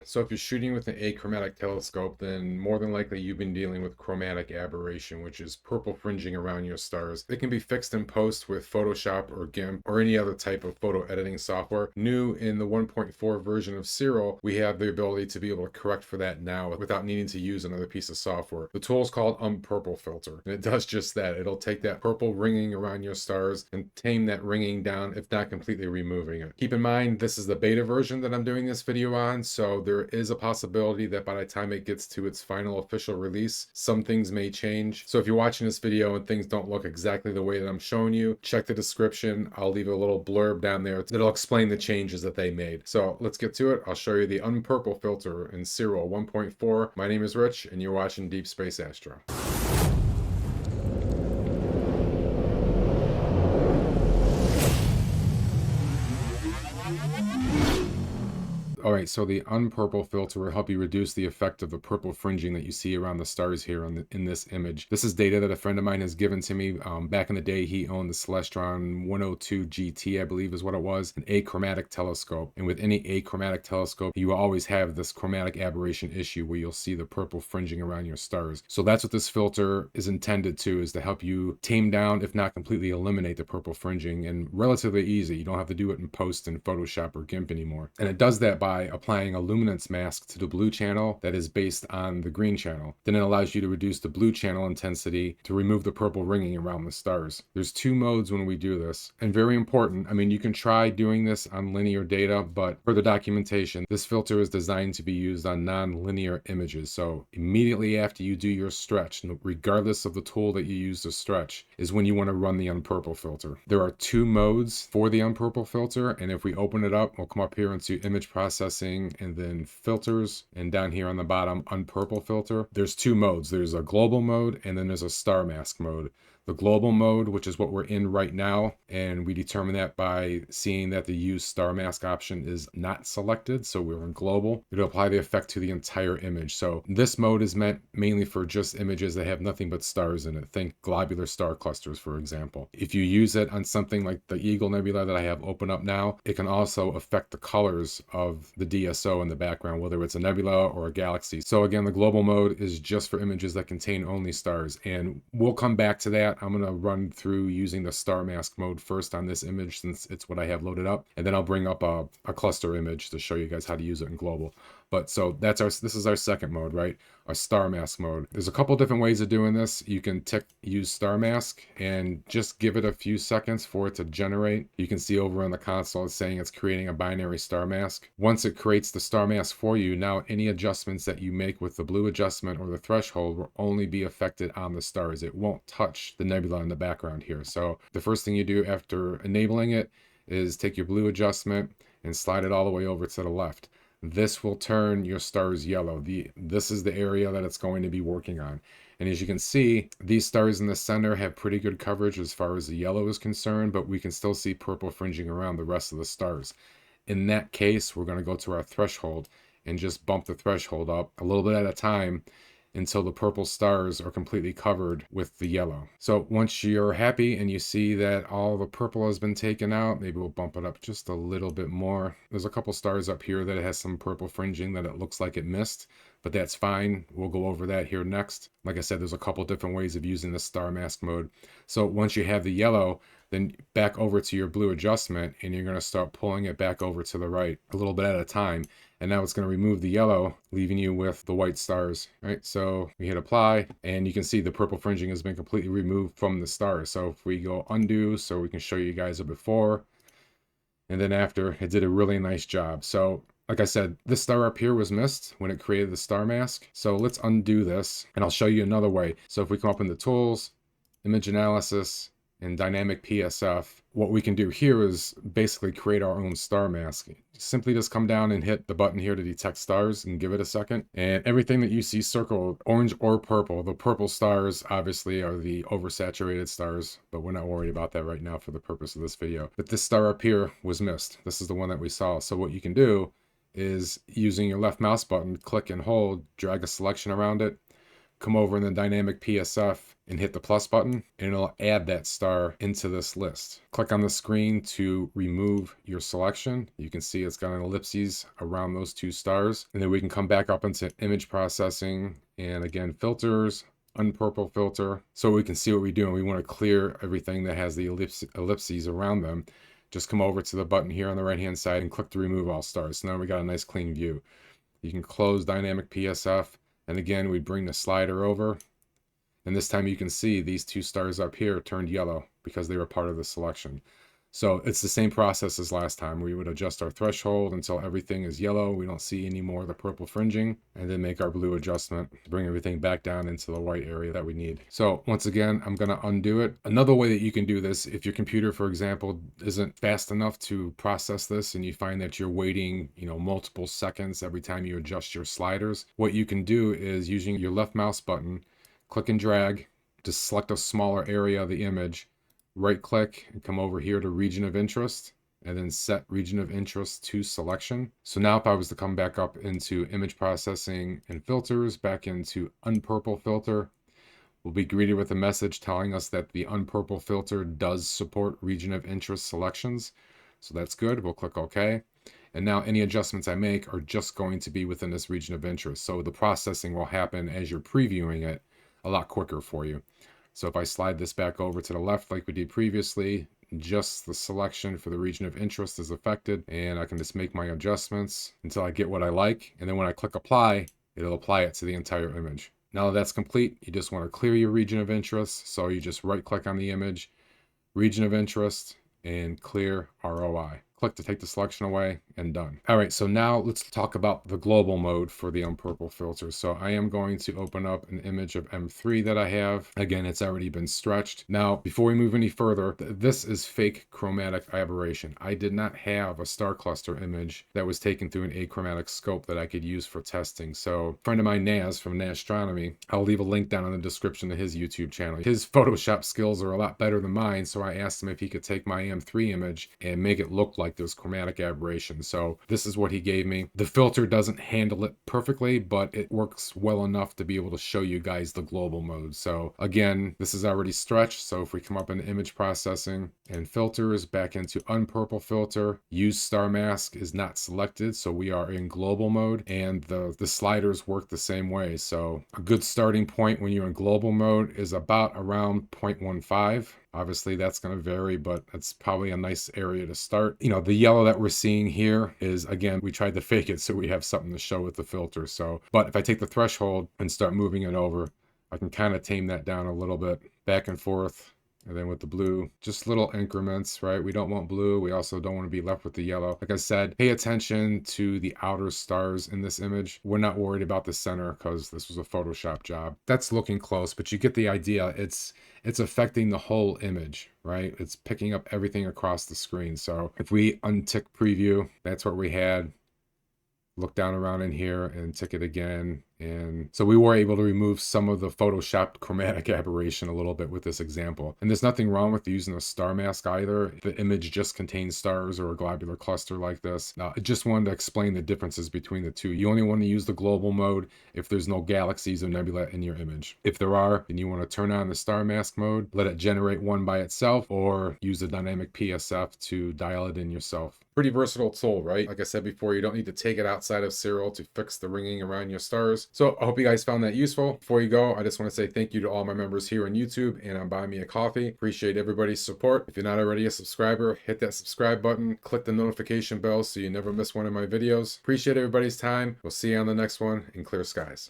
So if you're shooting with an achromatic telescope, then more than likely you've been dealing with chromatic aberration, which is purple fringing around your stars. It can be fixed in post with Photoshop or GIMP or any other type of photo editing software. New in the 1.4 version of Siril, we have the ability to be able to correct for that now without needing to use another piece of software. The tool is called Unpurple Filter, and it does just that. It'll take that purple ringing around your stars and tame that ringing down, if not completely removing it. Keep in mind, this is the beta version that I'm doing this video on, so there is a possibility that by the time it gets to its final official release, some things may change. So if you're watching this video and things don't look exactly the way that I'm showing you, check the description. I'll leave a little blurb down there that'll explain the changes that they made. So let's get to it. I'll show you the Unpurple filter in Siril 1.4. My name is Rich, and you're watching Deep Space Astro. All right, so the Unpurple filter will help you reduce the effect of the purple fringing that you see around the stars here in this image. This is data that a friend of mine has given to me. Back in the day, he owned the Celestron 102 GT, I believe is what it was, an achromatic telescope. And with any achromatic telescope, you will always have this chromatic aberration issue where you'll see the purple fringing around your stars. So that's what this filter is intended to, is to help you tame down, if not completely eliminate, the purple fringing, and relatively easy. You don't have to do it in post in Photoshop or GIMP anymore. And it does that by applying a luminance mask to the blue channel that is based on the green channel. Then it allows you to reduce the blue channel intensity to remove the purple ringing around the stars. There's two modes when we do this, and very important. I mean, you can try doing this on linear data, but for the documentation, this filter is designed to be used on non-linear images. So immediately after you do your stretch, regardless of the tool that you use to stretch, is when you want to run the Unpurple filter. There are two modes for the Unpurple filter, and if we open it up, we'll come up here into image processing and then filters, and down here on the bottom, Unpurple filter. There's two modes. There's a global mode and then there's a star mask mode. The global mode, which is what we're in right now, and we determine that by seeing that the use star mask option is not selected, so we're in global. It'll apply the effect to the entire image. So this mode is meant mainly for just images that have nothing but stars in it. Think globular star clusters, for example. If you use it on something like the Eagle Nebula that I have open up now, it can also affect the colors of the DSO in the background, whether it's a nebula or a galaxy. So again, the global mode is just for images that contain only stars, and we'll come back to that. I'm going to run through using the star mask mode first on this image, since it's what I have loaded up, and then I'll bring up a cluster image to show you guys how to use it in global. But so this is our second mode, right? Our star mask mode. There's a couple different ways of doing this. You can use star mask and just give it a few seconds for it to generate. You can see over on the console it's saying it's creating a binary star mask. Once it creates the star mask for you, now any adjustments that you make with the blue adjustment or the threshold will only be affected on the stars. It won't touch the nebula in the background here. So the first thing you do after enabling it is take your blue adjustment and slide it all the way over to the left. This will turn your stars yellow. This is the area that it's going to be working on. And as you can see, these stars in the center have pretty good coverage as far as the yellow is concerned, but we can still see purple fringing around the rest of the stars. In that case, we're going to go to our threshold and just bump the threshold up a little bit at a time until the purple stars are completely covered with the yellow. So once you're happy and you see that all the purple has been taken out, maybe we'll bump it up just a little bit more. There's a couple stars up here that it has some purple fringing that it looks like it missed, but that's fine. We'll go over that here next. Like I said, there's a couple different ways of using the star mask mode. So once you have the yellow, then back over to your blue adjustment, and you're going to start pulling it back over to the right a little bit at a time. And now it's going to remove the yellow, leaving you with the white stars, right? So we hit apply, and you can see the purple fringing has been completely removed from the stars. So if we go undo, so we can show you guys a before and then after, it did a really nice job. So like I said, this star up here was missed when it created the star mask. So let's undo this, and I'll show you another way. So if we come up into Tools, Image Analysis, and Dynamic PSF, what we can do here is basically create our own star mask. Simply just come down and hit the button here to detect stars and give it a second. And everything that you see circled, orange or purple, the purple stars obviously are the oversaturated stars, but we're not worried about that right now for the purpose of this video. But this star up here was missed. This is the one that we saw. So what you can do is, using your left mouse button, click and hold, drag a selection around it, come over in the dynamic PSF and hit the plus button, and it'll add that star into this list. Click on the screen to remove your selection. You can see it's got an ellipses around those 2 stars. And then we can come back up into image processing, and again, filters, Unpurple Filter. So we can see what we're doing. We want to clear everything that has the ellipses around them. Just come over to the button here on the right hand side and click to remove all stars. So now we got a nice clean view. You can close dynamic PSF, and again we bring the slider over, and this time you can see these 2 stars up here turned yellow because they were part of the selection. So it's the same process as last time. We would adjust our threshold until everything is yellow, we don't see any more of the purple fringing, and then make our blue adjustment to bring everything back down into the white area that we need. So once again, I'm going to undo it. Another way that you can do this, if your computer, for example, isn't fast enough to process this and you find that you're waiting, multiple seconds every time you adjust your sliders, what you can do is using your left mouse button, click and drag, just select a smaller area of the image, right click and come over here to region of interest, and then set region of interest to selection. So now if I was to come back up into image processing and filters, back into Unpurple Filter, we'll be greeted with a message telling us that the Unpurple Filter does support region of interest selections. So that's good. We'll click OK. And now any adjustments I make are just going to be within this region of interest. So the processing will happen as you're previewing it a lot quicker for you. So if I slide this back over to the left like we did previously, just the selection for the region of interest is affected, and I can just make my adjustments until I get what I like. And then when I click apply, it'll apply it to the entire image. Now that that's complete, you just want to clear your region of interest. So you just right click on the image, region of interest, and clear ROI. Click to take the selection away, and done. All right, so now let's talk about the global mode for the Unpurple Filter. So I am going to open up an image of M3 that I have. Again, it's already been stretched. Now, before we move any further, this is fake chromatic aberration. I did not have a star cluster image that was taken through an achromatic scope that I could use for testing. So a friend of mine, Naz from Nastronomy, I'll leave a link down in the description to his YouTube channel. His Photoshop skills are a lot better than mine, so I asked him if he could take my M3 image and make it look like those chromatic aberrations. So this is what he gave me. The filter doesn't handle it perfectly, but it works well enough to be able to show you guys the global mode. So again, this is already stretched. So if we come up into image processing and filters, back into Unpurple Filter, use star mask is not selected. So we are in global mode, and the sliders work the same way. So a good starting point when you're in global mode is about around 0.15. Obviously that's going to vary, but it's probably a nice area to start. The yellow that we're seeing here is, again, we tried to fake it so we have something to show with the filter. So, but if I take the threshold and start moving it over, I can kind of tame that down a little bit, back and forth. And then with the blue, just little increments, right? We don't want blue. We also don't want to be left with the yellow. Like I said, pay attention to the outer stars in this image. We're not worried about the center because this was a Photoshop job. That's looking close, but you get the idea. It's affecting the whole image, right? It's picking up everything across the screen. So if we untick preview, that's what we had. Look down around in here and tick it again. And so we were able to remove some of the Photoshopped chromatic aberration a little bit with this example. And there's nothing wrong with using a star mask either. If the image just contains stars or a globular cluster like this. Now, I just wanted to explain the differences between the two. You only want to use the global mode if there's no galaxies or nebula in your image. If there are, then you want to turn on the star mask mode, let it generate one by itself, or use the dynamic PSF to dial it in yourself. Pretty versatile tool, right? Like I said before, you don't need to take it outside of Siril to fix the ringing around your stars. So I hope you guys found that useful. Before you go, I just want to say thank you to all my members here on YouTube and on Buy Me a Coffee. Appreciate everybody's support. If you're not already a subscriber, hit that subscribe button, click the notification bell so you never miss one of my videos. Appreciate everybody's time. We'll see you on the next one, in clear skies.